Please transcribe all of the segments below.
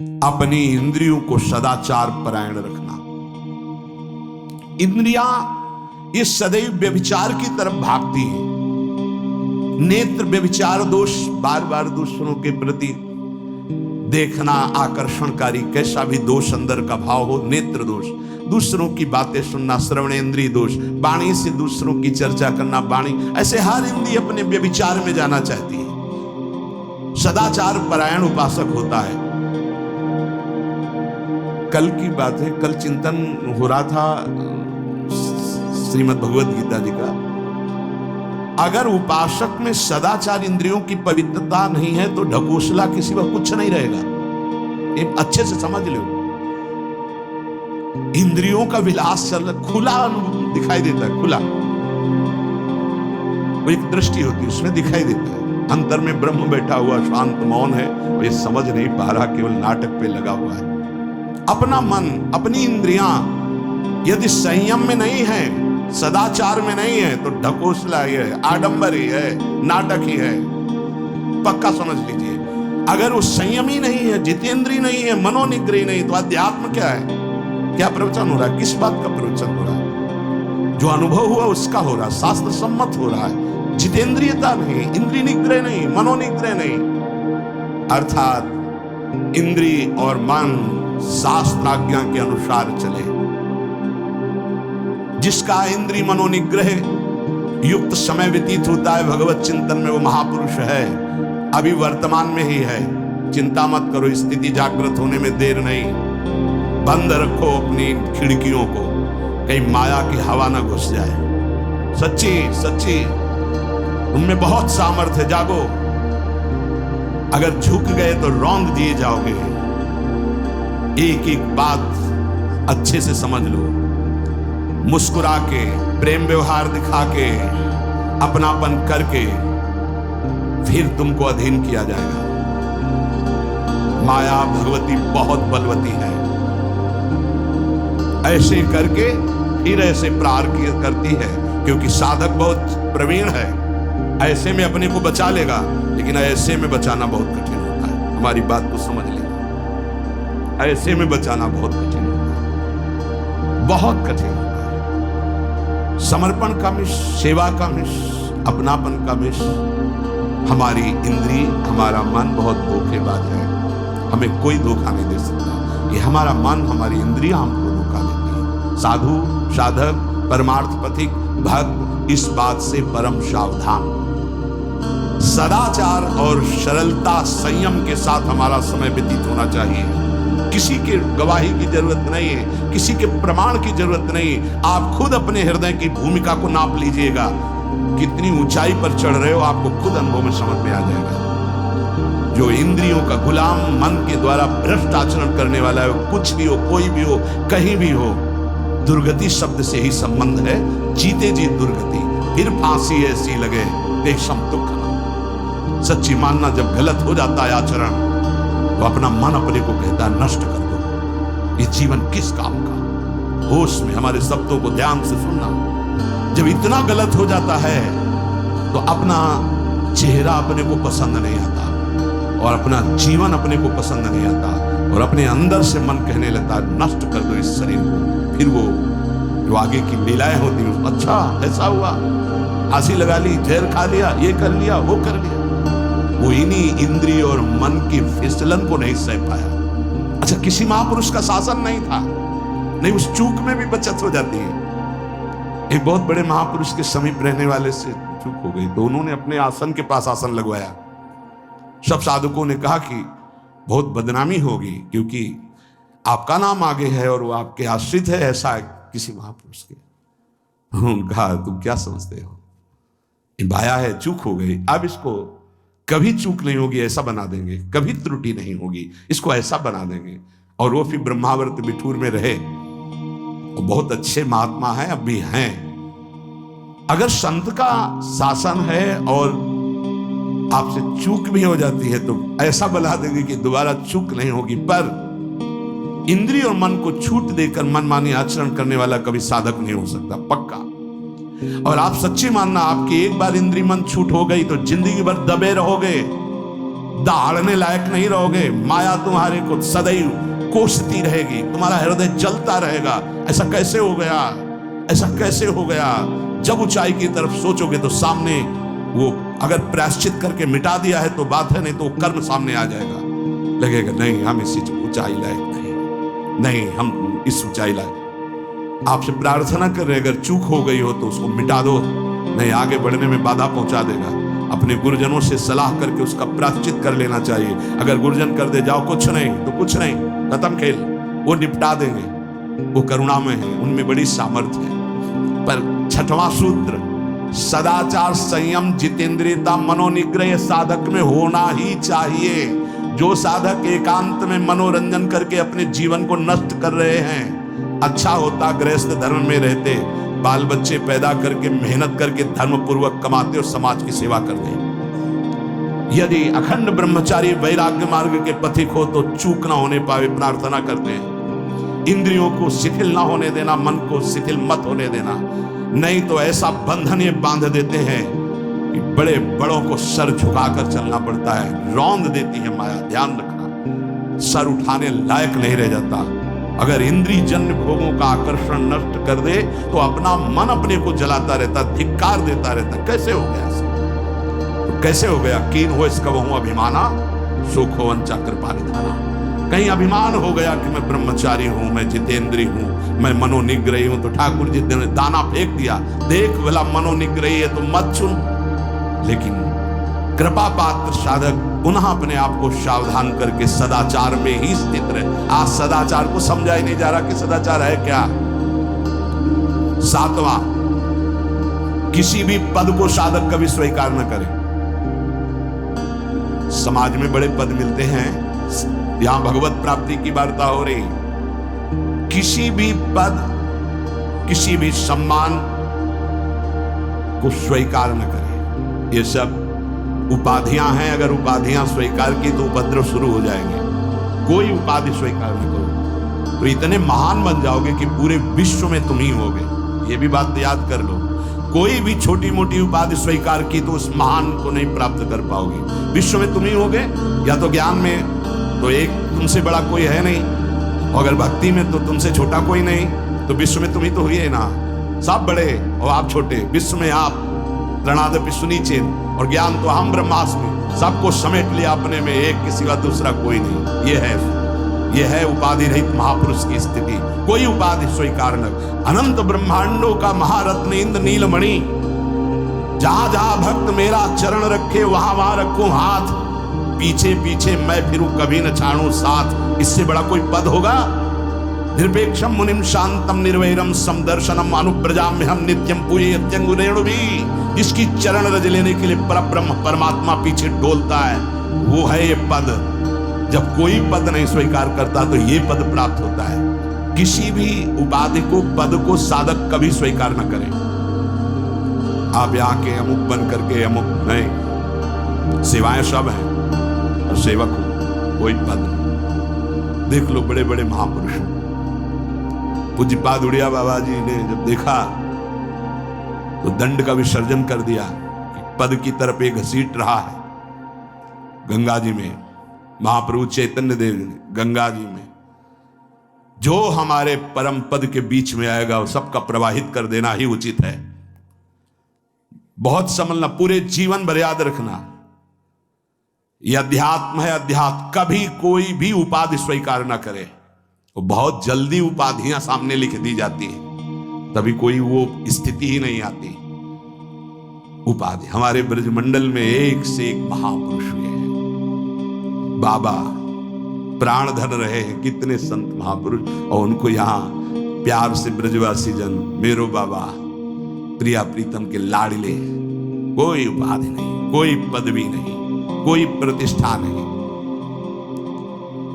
अपनी इंद्रियों को सदाचार परायण रखना। इंद्रियां ये सदैव व्यभिचार की तरफ भागती हैं। नेत्र व्यभिचार दोष, बार बार दूसरों के प्रति देखना आकर्षणकारी, कैसा भी दोष अंदर का भाव हो, नेत्र दोष। दूसरों की बातें सुनना, श्रवणेंद्रिय दोष। वाणी से दूसरों की चर्चा करना, वाणी, ऐसे हर इंद्रिय अपने व्यभिचार में जाना चाहती है। सदाचार परायण उपासक होता है। कल की बात है, कल चिंतन हो रहा था श्रीमद् भगवद गीता जी का। अगर उपासक में सदाचार, इंद्रियों की पवित्रता नहीं है तो ढकोसला किसी का कुछ नहीं रहेगा। ये अच्छे से समझ लो। इंद्रियों का विलास चल खुला दिखाई देता है, खुला वो एक दृष्टि होती है, उसमें दिखाई देता है। अंतर में ब्रह्म बैठा हुआ शांत मौन है, वो ये समझ नहीं पा रहा, केवल नाटक पे लगा हुआ है। अपना मन, अपनी इंद्रियां यदि संयम में नहीं है, सदाचार में नहीं है, तो ढकोसला ही है, आडंबर ही है, नाटक ही है। पक्का समझ लीजिए। अगर वो संयमी नहीं है, जितेंद्रीय नहीं है, मनोनिग्रही नहीं, तो अध्यात्म क्या है? क्या प्रवचन हो रहा है? किस बात का प्रवचन हो रहा है? जो अनुभव हुआ उसका हो रहा है, शास्त्र सम्मत हो रहा है। जितेंद्रियता नहीं, इंद्रिय निग्रह नहीं, मनोनिग्रह नहीं। अर्थात इंद्रिय और मन शास्त्राज्ञा के अनुसार चले। जिसका इंद्रिय मनोनिग्रह युक्त समय व्यतीत होता है भगवत चिंतन में, वो महापुरुष है। अभी वर्तमान में ही है। चिंता मत करो, स्थिति जागृत होने में देर नहीं। बंद रखो अपनी खिड़कियों को, कहीं माया की हवा ना घुस जाए। सच्ची सच्ची उनमें बहुत सामर्थ्य है, जागो। अगर झुक गए तो रौंद दिए जाओगे। एक एक बात अच्छे से समझ लो। मुस्कुरा के, प्रेम व्यवहार दिखा के, अपनापन करके फिर तुमको अधीन किया जाएगा। माया भगवती बहुत बलवती है। ऐसे करके फिर ऐसे प्रहार करती है, क्योंकि साधक बहुत प्रवीण है। ऐसे में अपने को बचा लेगा, लेकिन ऐसे में बचाना बहुत कठिन होता है। हमारी बात को समझ लेना। ऐसे में बचाना बहुत कठिन होता है, बहुत कठिन होता है। समर्पण का मिश, सेवा का मिश, अपनापन का मिश। हमारी इंद्रिय, हमारा मन बहुत धोखेबाज है। हमें कोई धोखा नहीं दे सकता। ये हमारा मन, हमारी इंद्रिय हमको धोखा देती है। साधु, साधक, परमार्थ पथिक, भक्त इस बात से परम सावधान। सदाचार और सरलता, संयम के साथ हमारा समय व्यतीत होना चाहिए। किसी के गवाही की जरूरत नहीं है, किसी के प्रमाण की जरूरत नहीं। आप खुद अपने हृदय की भूमिका को नाप लीजिएगा। कितनी ऊंचाई पर चढ़ रहे हो, आपको खुद अनुभव में समझ में आ जाएगा। जो इंद्रियों का गुलाम, मन के द्वारा भ्रष्ट आचरण करने वाला है, कुछ भी हो, कोई भी हो, कहीं भी हो, दुर्गति शब्द से ही संबंध है। जीते जी दुर्गति, फिर फांसी ऐसी लगे देशम दुख। सच्ची मानना, जब गलत हो जाता है आचरण, तो अपना मन अपने को कहता है नष्ट कर दो। ये जीवन किस काम का? होश में हमारे शब्दों को ध्यान से सुनना। जब इतना गलत हो जाता है तो अपना चेहरा अपने को पसंद नहीं आता, और अपना जीवन अपने को पसंद नहीं आता, और अपने अंदर से मन कहने लगता है नष्ट कर दो इस शरीर को। फिर वो जो आगे की लीलाएं होती हैं, अच्छा ऐसा हुआ, फांसी लगा ली, जहर खा लिया, ये कर लिया, वो कर लिया। वो इन्हीं इंद्रिय और मन की फिसलन को नहीं सह पाया। अच्छा, किसी महापुरुष का शासन नहीं था, नहीं, उस चूक में भी बचत हो जाती है। एक बहुत बड़े महापुरुष के समीप रहने वाले से चूक हो गई, तो उन्होंने अपने आसन के पास आसन लगवाया। सब साधुकों ने कहा कि बहुत बदनामी होगी, क्योंकि आपका नाम आगे है और वो आपके आश्रित है, ऐसा है किसी महापुरुष के। उन्होंने कहा तुम क्या समझते हो, ये बाया है, चूक हो गई, अब इसको कभी चूक नहीं होगी, ऐसा बना देंगे, कभी त्रुटि नहीं होगी, इसको ऐसा बना देंगे। और वो फिर ब्रह्मावर्त बिठूर में रहे। वो बहुत अच्छे महात्मा हैं, अब भी हैं। अगर संत का शासन है और आपसे चूक भी हो जाती है, तो ऐसा बना देंगे कि दोबारा चूक नहीं होगी। पर इंद्रिय और मन को छूट देकर मनमानी आचरण करने वाला कभी साधक नहीं हो सकता, पक्का। और आप सच्ची मानना, आपकी एक बार इंद्रिय मन छूट हो गई तो जिंदगी भर दबे रहोगे। दहाड़ने लायक नहीं रहोगे। माया तुम्हारे को सदैव कोसती रहेगी, तुम्हारा हृदय जलता रहेगा। ऐसा कैसे हो गया, ऐसा कैसे हो गया? जब ऊंचाई की तरफ सोचोगे तो सामने वो अगर प्रायश्चित करके मिटा दिया है तो बात है, नहीं तो कर्म सामने आ जाएगा। लगेगा नहीं हम इसी ऊंचाई लायक नहीं, हम इस ऊंचाई लायक। आपसे प्रार्थना कर रहे, अगर चूक हो गई हो तो उसको मिटा दो, नहीं आगे बढ़ने में बाधा पहुंचा देगा। अपने गुरुजनों से सलाह करके उसका प्रायश्चित कर लेना चाहिए। अगर गुरुजन कर दे जाओ कुछ नहीं तो कुछ नहीं, खत्म खेल, वो निपटा देंगे। वो करुणामय है, उनमें बड़ी सामर्थ्य है। पर छठवां सूत्र, सदाचार, संयम, जितेंद्रियता, मनोनिग्रह साधक में होना ही चाहिए। जो साधक एकांत में मनोरंजन करके अपने जीवन को नष्ट कर रहे हैं, अच्छा होता गृहस्थ धर्म में रहते, बाल बच्चे पैदा करके मेहनत करके धर्म पूर्वक कमाते और समाज की सेवा करते। यदि अखंड ब्रह्मचारी वैराग्य मार्ग के पथिक हो तो चूक ना होने पावे, प्रार्थना करते हैं। इंद्रियों को शिथिल ना होने देना, मन को शिथिल मत होने देना, नहीं तो ऐसा बंधन ये बांध देते हैं कि बड़े बड़ों को सर झुकाकर चलना पड़ता है। रौंद देती है माया, ध्यान रखना, सर उठाने लायक नहीं रह जाता। अगर इंद्रिय जन्य भोगों का आकर्षण नष्ट कर दे तो अपना मन अपने को जलाता रहता, धिक्कार देता रहता। कैसे हो गया ऐसा? तो कैसे हो गया? कीन हो इसका वह अभिमाना, सुख हो वंचा कृपा निधाना। कहीं अभिमान हो गया कि मैं ब्रह्मचारी हूं, मैं जितेंद्रिय हूं, मैं मनोनिग्रही हूं, तो ठाकुर जी ने दाना फेंक दिया, देख भला मनोनिग्रही है तो मत सुन। लेकिन कृपा पात्र साधक पुनः अपने आप को सावधान करके सदाचार में ही स्थित रहे। आज सदाचार को समझा ही नहीं जा रहा कि सदाचार है क्या। सातवां, किसी भी पद को साधक कभी स्वीकार न करे। समाज में बड़े पद मिलते हैं, यहां भगवत प्राप्ति की वार्ता हो रही। किसी भी पद, किसी भी सम्मान को स्वीकार न करे। ये सब उपाधियां हैं, अगर उपाधियां स्वीकार की तो उपद्रव शुरू हो जाएंगे। कोई उपाधि स्वीकार न करो तो इतने महान बन जाओगे कि पूरे विश्व में तुम ही होगे। ये भी बात याद कर लो। कोई भी छोटी मोटी उपाधि स्वीकार की तो उस महान को नहीं प्राप्त कर पाओगे। विश्व में तुम ही होगे, या तो ज्ञान में तो एक तुमसे बड़ा कोई है नहीं, और अगर भक्ति में तो तुमसे छोटा कोई नहीं, तो विश्व में तुम ही तो हुई है ना। सब बड़े और आप छोटे, विश्व में आप त्रणादपि सुनीचेन, और ज्ञान तो हम ब्रह्मास्मि, सबको समेट लिया अपने में, एक के सिवा दूसरा कोई नहीं। ये है उपाधि रहित महापुरुष की स्थिति। कोई उपाधि स्वीकार न। अनंत ब्रह्मांडों का महारत्न इंद्र नीलमणि, जहां जहां भक्त मेरा चरण रखे वहां वहां रखूं हाथ, पीछे पीछे मैं फिरूं कभी न छाड़ूं साथ। इससे बड़ा कोई पद होगा? निरपेक्षम मुनिम शांतम निर्वैरम समदर्शनम अनुप्रजाम्य हम नित्यम पूये अत्यंगुरेणु भी। जिसकी चरण रज लेने के लिए परब्रह्म परमात्मा पीछे डोलता है, वो है ये पद। जब कोई पद नहीं स्वीकार करता तो ये पद प्राप्त होता है। किसी भी उपाधि को, पद को साधक कभी स्वीकार न करे। आप यहाँ के अमुक बन करके अमुक नहीं, सेवाएं सब हैं और सेवक हो, कोई पद नहीं। देख लो बड़े बड़े महापुरुषों, पूज्यपाद उड़िया बाबा जी ने जब देखा तो दंड का विसर्जन कर दिया कि पद की तरफ एक घसीट रहा है। गंगा जी में महाप्रभु चैतन्य देव गंगा जी में जो हमारे परम पद के बीच में आएगा वो सबका प्रवाहित कर देना ही उचित है। बहुत समझना, पूरे जीवन भर याद रखना, यह अध्यात्म है। अध्यात्म कभी कोई भी उपाधि स्वीकार ना करे। तो बहुत जल्दी उपाधियां सामने लिख दी जाती हैं, तभी कोई वो स्थिति ही नहीं आती। उपाधि हमारे ब्रजमंडल में एक से एक महापुरुष हुए हैं। बाबा प्राण धन रहे हैं, कितने संत महापुरुष, और उनको यहाँ प्यार से ब्रजवासी जन मेरो बाबा, प्रिया प्रीतम के लाडले। कोई उपाधि नहीं, कोई पदवी नहीं, कोई प्रतिष्ठा नहीं।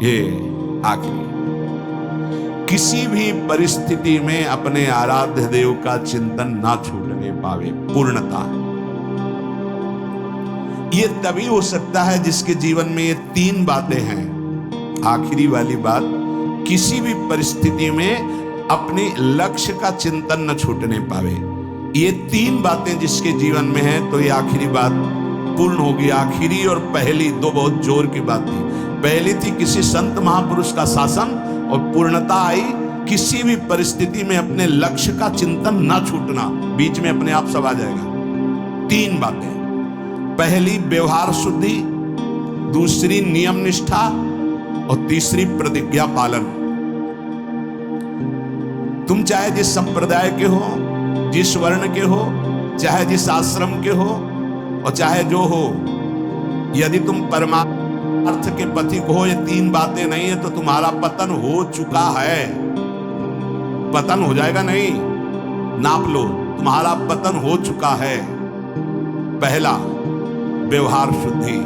ये आखिरी, किसी भी परिस्थिति में अपने आराध्य देव का चिंतन ना छूटने पावे। पूर्णता ये तभी हो सकता है जिसके जीवन में ये तीन बातें हैं। आखिरी वाली बात, किसी भी परिस्थिति में अपने लक्ष्य का चिंतन न छूटने पावे। ये तीन बातें जिसके जीवन में है तो ये आखिरी बात पूर्ण होगी। आखिरी और पहली दो बहुत जोर की बात थी। पहली थी किसी संत महापुरुष का शासन, और पूर्णता आई किसी भी परिस्थिति में अपने लक्ष्य का चिंतन ना छूटना। बीच में अपने आप सब आ जाएगा। तीन बातें, पहली व्यवहार शुद्धि, दूसरी नियम निष्ठा, और तीसरी प्रतिज्ञा पालन। तुम चाहे जिस संप्रदाय के हो, जिस वर्ण के हो, चाहे जिस आश्रम के हो, और चाहे जो हो, यदि तुम परमार्थ के पथिक हो, ये तीन बातें नहीं है तो तुम्हारा पतन हो चुका है। पतन हो जाएगा नहीं, नाप लो, तुम्हारा पतन हो चुका है। पहला, व्यवहार शुद्धि।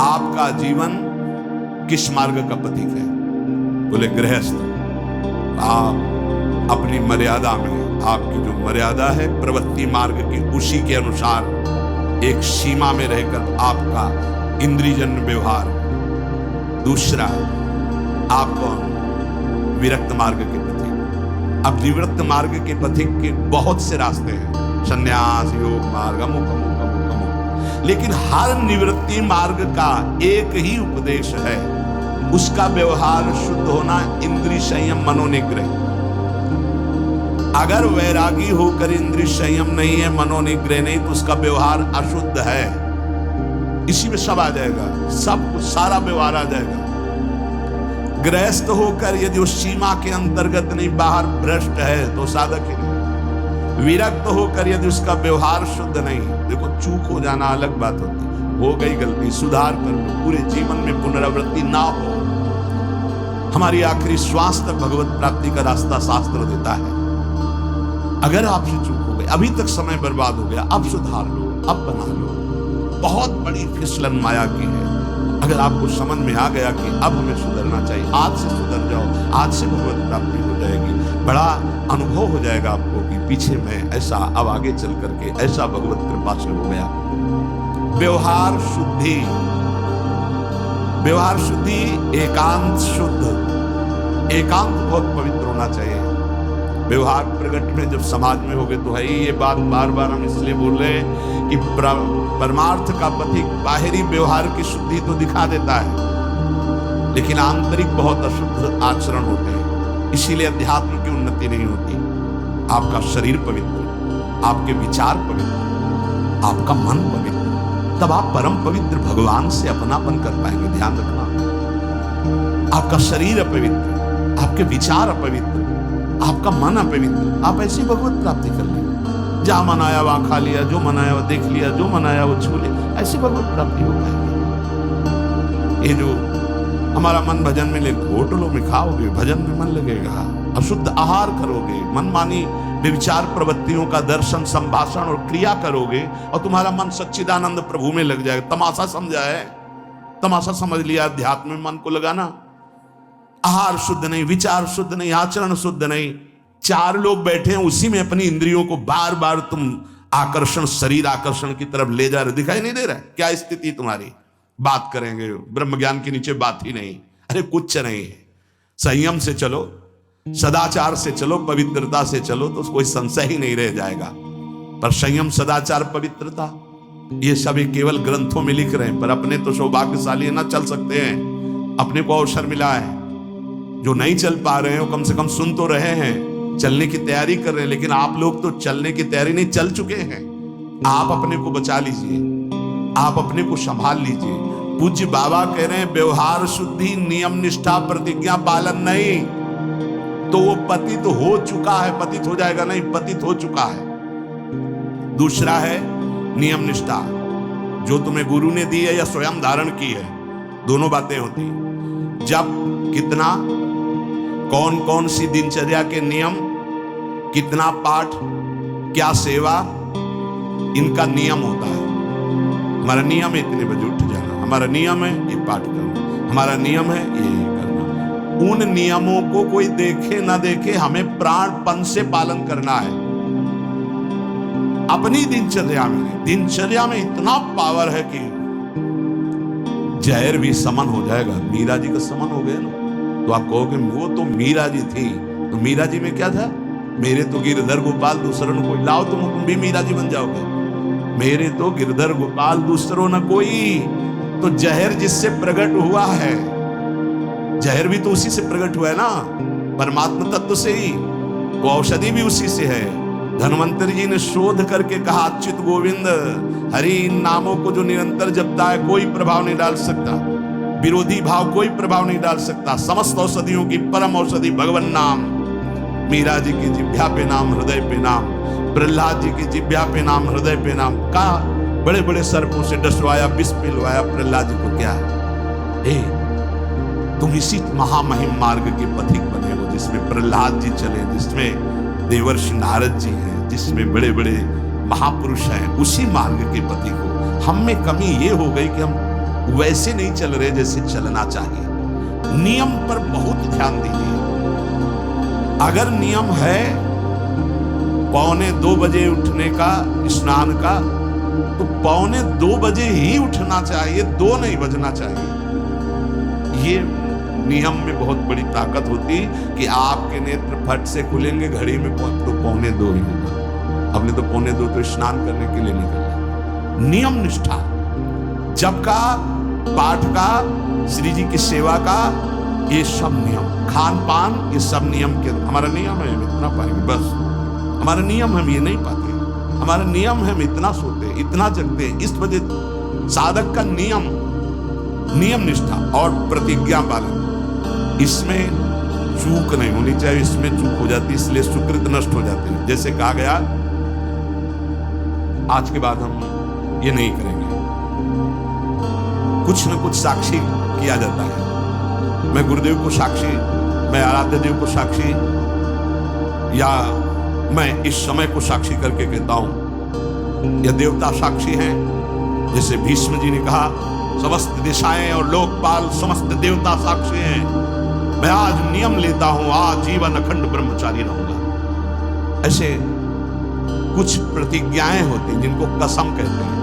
आपका जीवन किस मार्ग का प्रतीक है? बोले गृहस्थ। आप अपनी मर्यादा में, आपकी जो मर्यादा है प्रवृत्ति मार्ग की, उसी के अनुसार एक सीमा में रहकर आपका इंद्रियजन्य व्यवहार। दूसरा, आप कौन? विरक्त मार्ग के पथिक। अब निवृत्त मार्ग के पथिक के बहुत से रास्ते हैं, संन्यास, योग मार्ग, अमुक अमुक अमुक अमुक, लेकिन हर निवृत्ति मार्ग का एक ही उपदेश है, उसका व्यवहार शुद्ध होना, इंद्रिय संयम, मनोनिग्रह। अगर वैरागी होकर इंद्रिय संयम नहीं है, मनोनिग्रह नहीं, तो उसका व्यवहार अशुद्ध है। इसी में सब आ जाएगा, सब कुछ, सारा व्यवहार आ जाएगा। गृहस्थ होकर यदि उस सीमा के अंतर्गत नहीं, बाहर भ्रष्ट है, तो साधक ही नहीं। विरक्त होकर यदि उसका व्यवहार शुद्ध नहीं, देखो चूक हो जाना अलग बात होती, हो गई गलती, सुधार कर लो, पूरे जीवन में पुनरावृत्ति ना हो। हमारी आखिरी श्वास तक भगवत प्राप्ति का रास्ता शास्त्र देता है। अगर आपसे चूक हो गई, अभी तक समय बर्बाद हो गया, अब सुधार लो, अब बना लो। बहुत बड़ी फिसलन माया की है। अगर आपको समझ में आ गया कि अब हमें सुधरना चाहिए, आज से सुधर जाओ, आज से भगवत प्राप्ति हो जाएगी। बड़ा अनुभव हो जाएगा आपको कि पीछे में ऐसा, अब आगे चल करके ऐसा भगवत कृपा से हो गया। व्यवहार शुद्धि। व्यवहार शुद्धि, एकांत शुद्ध। एकांत बहुत पवित्र होना चाहिए। व्यवहार प्रगट में जब समाज में हो गए तो है ही। ये बात बार बार हम इसलिए बोल रहे हैं कि परमार्थ का पथिक बाहरी व्यवहार की शुद्धि तो दिखा देता है, लेकिन आंतरिक बहुत अशुद्ध आचरण होते हैं। इसीलिए अध्यात्म की उन्नति नहीं होती। आपका शरीर पवित्र, आपके विचार पवित्र, आपका मन पवित्र, तब आप परम पवित्र भगवान से अपनापन कर पाएंगे। ध्यान रखना, आपका शरीर अपवित्र, आपके विचार अपवित्र, आपका मन अपवित्र, आप ऐसी भगवत प्राप्ति कर लेंगे। जहां मन आया वहां खा लिया, जो मन आया वो देख लिया, जो मन आया वो छू लिया, ऐसी भगवत प्राप्ति हो पाएगी। ये जो हमारा मन भजन में ले, होटलों में खाओगे, भजन में मन लगेगा, अशुद्ध आहार करोगे, मनमानी विचार प्रवृत्तियों का दर्शन, संभाषण और क्रिया करोगे, और तुम्हारा मन सच्चिदानंद प्रभु में लग जाएगा। तमाशा समझा है, तमाशा समझ लिया अध्यात्म में मन को लगाना। आहार शुद्ध नहीं, विचार शुद्ध नहीं, आचरण शुद्ध नहीं, चार लोग बैठे हैं उसी में अपनी इंद्रियों को बार बार तुम आकर्षण, शरीर आकर्षण की तरफ ले जा रहे। दिखाई नहीं दे रहा है क्या स्थिति तुम्हारी? बात करेंगे, ब्रह्म ज्ञान के नीचे बात ही नहीं। अरे कुछ नहीं है। संयम से चलो, सदाचार से चलो, पवित्रता से चलो, तो कोई संशय ही नहीं रह जाएगा। पर संयम, सदाचार, पवित्रता, ये सभी केवल ग्रंथों में लिख रहे हैं, पर अपने तो सौभाग्यशाली ना चल सकते हैं। अपने को अवसर मिला है। जो नहीं चल पा रहे हैं वो कम से कम सुन तो रहे हैं, चलने की तैयारी कर रहे हैं। लेकिन आप लोग तो चलने की तैयारी नहीं, चल चुके हैं। आप अपने को बचा लीजिए, आप अपने को संभाल लीजिए। पूज्य बाबा कह रहे हैं व्यवहार शुद्धि, नियम निष्ठा, प्रतिज्ञा पालन नहीं, तो वो पतित हो चुका है। पतित हो जाएगा नहीं, पतित हो चुका है। दूसरा है नियम निष्ठा, जो तुम्हें गुरु ने दी है या स्वयं धारण की है। दोनों बातें होती, जब कितना, कौन कौन सी दिनचर्या के नियम, कितना पाठ, क्या सेवा, इनका नियम होता है। हमारा नियम है इतने बजे उठ जाना, हमारा नियम है ये पाठ करना, हमारा नियम है ये करना। उन नियमों को कोई देखे ना देखे, हमें प्राणपन से पालन करना है। अपनी दिनचर्या में, दिनचर्या में इतना पावर है कि जहर भी समन हो जाएगा। मीरा जी का समन हो गया ना, तो आप कहोगे वो तो मीरा जी थी, तो मीरा जी में क्या था? मेरे तो गिरधर गोपाल दूसरन कोई लाओ, तुम भी मीरा जी बन जाओगे। मेरे तो गिरधर गोपाल दूसरो न कोई। तो जहर जिससे प्रकट हुआ है, जहर भी तो उसी से प्रकट हुआ है ना, परमात्मा तत्व से ही। वो औषधि भी उसी से है। धन्वंतरि जी ने शोध करके कहा, अच्युत गोविंद हरि इन नामों को जो निरंतर जपता है कोई प्रभाव नहीं डाल सकता, विरोधी भाव कोई प्रभाव नहीं डाल सकता। समस्त औषधियों की परम औषधि भगवान नाम। मीरा जी की जिह्वा पे नाम, हृदय पे नाम। प्रहलाद जी की जिह्वा पे नाम, हृदय पे नाम। कहा बड़े बड़े सर्पों से डसवाया, विष पिलवाया, प्रहलाद जी को क्या है? तुम इसी महामहिम मार्ग के पथिक बने हो, जिसमें प्रहलाद जी चले, जिसमें देवर्षि नारद जी हैं, जिसमें बड़े बड़े महापुरुष हैं, उसी मार्ग के पथिक हो। हम में कमी ये हो गई कि हम वैसे नहीं चल रहे जैसे चलना चाहिए। नियम पर बहुत ध्यान दीजिए। अगर नियम है 1:45 बजे उठने का, स्नान का, तो 1:45 बजे ही उठना चाहिए, 2 नहीं बजना चाहिए। ये नियम में बहुत बड़ी ताकत होती कि आपके नेत्र फट से खुलेंगे, घड़ी में तो 1:45 ही होगा। हमने तो 1:45 तो स्नान करने के लिए निकला। नियम निष्ठा, जप का, पाठ का, श्री जी की सेवा का, ये सब नियम, खान पान, ये सब नियम के। हमारा नियम है हम इतना पाएंगे, बस हमारा नियम हम ये नहीं पाते। हमारा नियम है हम इतना सोते, इतना जगते। इस वजह साधक का नियम, नियम निष्ठा और प्रतिज्ञा पालन, इसमें चूक नहीं होनी चाहिए। इसमें चूक हो जाती है, इसलिए सुकृत नष्ट हो जाते हैं। जैसे कहा गया, आज के बाद हम ये नहीं करेंगे, कुछ न कुछ साक्षी किया जाता है। मैं गुरुदेव को साक्षी, मैं आराध्य देव को साक्षी, या मैं इस समय को साक्षी करके कहता हूं, या देवता साक्षी हैं। जैसे भीष्म जी ने कहा, समस्त दिशाएं और लोकपाल समस्त देवता साक्षी हैं, मैं आज नियम लेता हूं, आज जीवन अखंड ब्रह्मचारी रहूंगा। ऐसे कुछ प्रतिज्ञाएं होती जिनको कसम कहते हैं।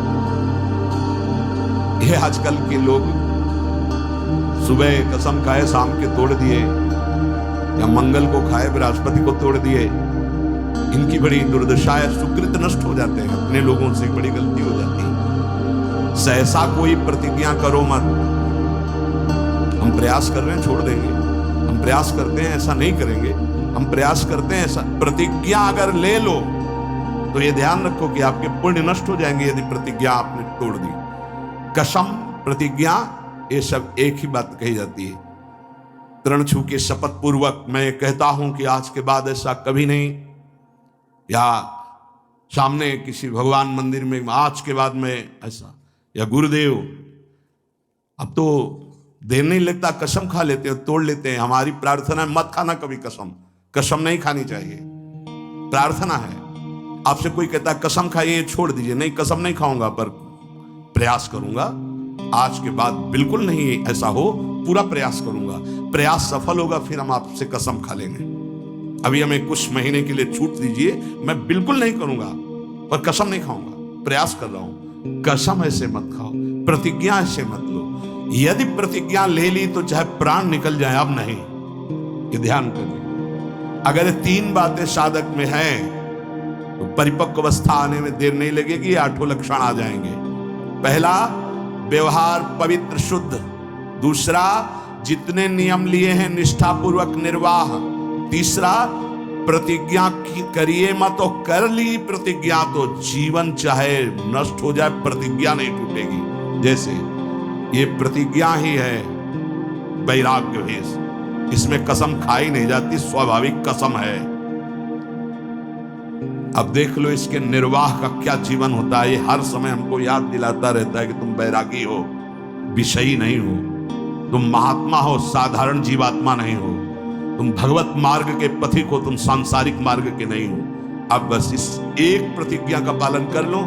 ये आजकल के लोग सुबह कसम खाए, शाम के तोड़ दिए, या मंगल को खाए, बृहस्पति को तोड़ दिए। इनकी बड़ी दुर्दशा है, सुकृत नष्ट हो जाते हैं, अपने लोगों से बड़ी गलती हो जाती है। सहसा कोई प्रतिज्ञा करो मत। हम प्रयास कर रहे हैं, छोड़ देंगे। हम प्रयास करते हैं, ऐसा नहीं करेंगे। हम प्रयास करते हैं, ऐसा। प्रतिज्ञा अगर ले लो तो ये ध्यान रखो कि आपके पुण्य नष्ट हो जाएंगे यदि प्रतिज्ञा आपने तोड़ दी। कसम, प्रतिज्ञा, ये सब एक ही बात कही जाती है। तृण छू के शपथ पूर्वक मैं कहता हूं कि आज के बाद ऐसा कभी नहीं, या सामने किसी भगवान मंदिर में आज के बाद में ऐसा, या गुरुदेव, अब तो देर नहीं लगता, कसम खा लेते हैं, तोड़ लेते हैं। हमारी प्रार्थना है मत खाना कभी कसम। कसम नहीं खानी चाहिए, प्रार्थना है। आपसे कोई कहता है कसम खाइए, छोड़ दीजिए, नहीं कसम नहीं खाऊंगा, पर प्रयास करूंगा, आज के बाद बिल्कुल नहीं ऐसा हो, पूरा प्रयास करूंगा। प्रयास सफल होगा, फिर हम आपसे कसम खा लेंगे। अभी हमें कुछ महीने के लिए छूट दीजिए, मैं बिल्कुल नहीं करूंगा, पर कसम नहीं खाऊंगा, प्रयास कर रहा हूं। कसम ऐसे मत खाओ, प्रतिज्ञा ऐसे मत लो। यदि प्रतिज्ञा ले ली तो चाहे प्राण निकल जाए, अब नहीं, ये ध्यान करिए। अगर 3 बातें साधक में हैं तो परिपक्व अवस्था आने में देर नहीं लगेगी, 8 लक्षण आ जाएंगे। पहला, व्यवहार पवित्र शुद्ध। दूसरा, जितने नियम लिए हैं निष्ठापूर्वक निर्वाह। तीसरा, प्रतिज्ञा करिए मत, और कर ली प्रतिज्ञा तो जीवन चाहे नष्ट हो जाए, प्रतिज्ञा नहीं टूटेगी। जैसे ये प्रतिज्ञा ही है वैराग्य भेष, इसमें कसम खाई नहीं जाती, स्वाभाविक कसम है। अब देख लो इसके निर्वाह का क्या जीवन होता है। ये हर समय हमको याद दिलाता रहता है कि तुम बैरागी हो, विषयी नहीं हो, तुम महात्मा हो, साधारण जीवात्मा नहीं हो, तुम भगवत मार्ग के पथिक हो, तुम सांसारिक मार्ग के नहीं हो। अब बस इस एक प्रतिज्ञा का पालन कर लो,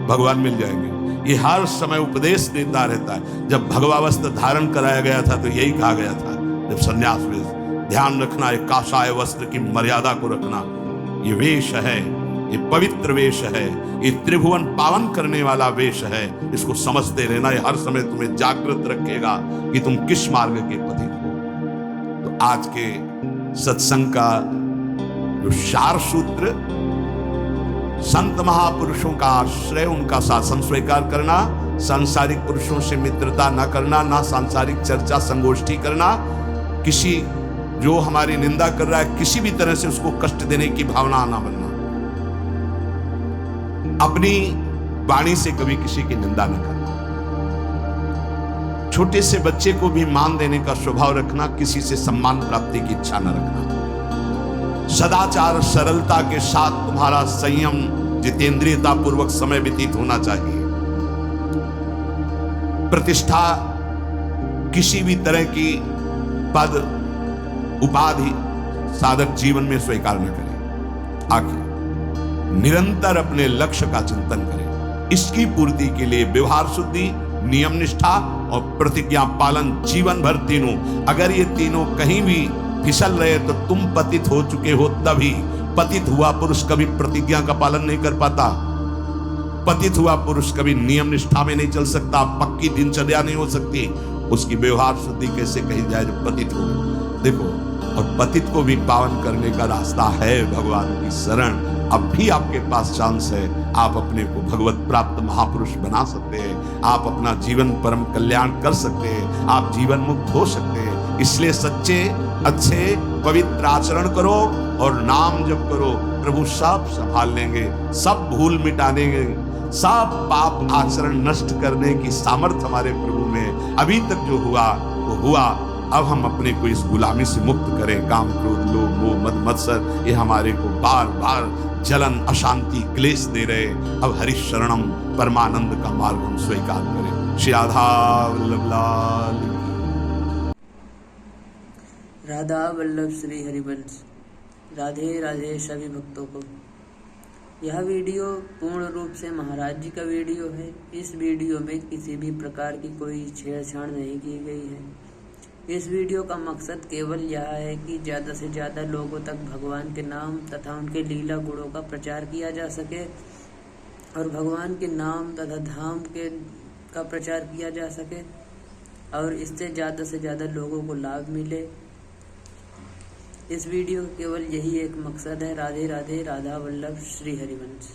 भगवान मिल जाएंगे। ये हर समय उपदेश देता रहता है। जब भगवावस्था धारण कराया गया था तो यही कहा गया था, जब संन्यास वेश, ध्यान रखना है काषाय वस्त्र की मर्यादा को रखना। ये वेश है, ये पवित्र वेश है, ये त्रिभुवन पावन करने वाला वेश है। इसको समझते रहना, ये हर समय तुम्हें जागृत रखेगा कि तुम किस मार्ग के पथिक हो। तो आज के सत्संग का जो सार सूत्र संत महापुरुषों का आश्रय, उनका शासन स्वीकार करना, सांसारिक पुरुषों से मित्रता न करना, ना सांसारिक चर्चा संगोष्ठी करना, किसी जो हमारी निंदा कर रहा है किसी भी तरह से उसको कष्ट देने की भावना ना बनना, अपनी वाणी से कभी किसी की निंदा न करना, छोटे से बच्चे को भी मान देने का स्वभाव रखना, किसी से सम्मान प्राप्ति की इच्छा न रखना, सदाचार सरलता के साथ तुम्हारा संयम जितेंद्रियता पूर्वक समय व्यतीत होना चाहिए, प्रतिष्ठा किसी भी तरह की पद उपाधि साधक जीवन में स्वीकार न करें, आखिर निरंतर अपने लक्ष्य का चिंतन करें, इसकी पूर्ति के लिए व्यवहार शुद्धि, नियम निष्ठा और प्रतिज्ञा पालन जीवन भर तीनों, अगर ये तीनों कहीं भी फिसल रहे तो तुम पतित हो चुके हो। तभी पतित हुआ पुरुष कभी प्रतिज्ञा का पालन नहीं कर पाता, पतित हुआ पुरुष कभी नियम निष्ठा में नहीं चल सकता, पक्की दिनचर्या नहीं हो सकती, उसकी व्यवहार शुद्धि कैसे कही जाए जो पतित हो। देखो, और पतित को भी पावन करने का रास्ता है भगवान की शरण। अब भी आपके पास चांस है, आप अपने को भगवत प्राप्त महापुरुष बना सकते हैं, आप अपना जीवन परम कल्याण कर सकते हैं, आप जीवन मुक्त हो सकते हैं। इसलिए सच्चे अच्छे पवित्र आचरण करो और नाम जप करो, प्रभु सब संभाल लेंगे, सब भूल मिटा देंगे, सब पाप आचरण नष्ट करने की सामर्थ्य हमारे प्रभु में। अभी तक जो हुआ वो हुआ, अब हम अपने को इस गुलामी से मुक्त करें। काम क्रोध लोभ मोह मद मत्सर ये हमारे को बार बार जलन अशांति क्लेश दे रहे, अब हरि शरणम परमानंद का मार्ग हम स्वीकार करें। श्री राधा वल्लभ लाल, राधा वल्लभ श्री हरिवंश। राधे राधे सभी भक्तों को। यह वीडियो पूर्ण रूप से महाराज जी का वीडियो है। इस वीडियो में किसी भी प्रकार की कोई छेड़छाड़ नहीं की गई है। इस वीडियो का मकसद केवल यह है कि ज़्यादा से ज़्यादा लोगों तक भगवान के नाम तथा उनके लीला गुणों का प्रचार किया जा सके और भगवान के नाम तथा धाम का प्रचार किया जा सके और इससे ज़्यादा से ज़्यादा लोगों को लाभ मिले। इस वीडियो का केवल यही एक मकसद है। राधे राधे, राधा वल्लभ श्री हरिवंश।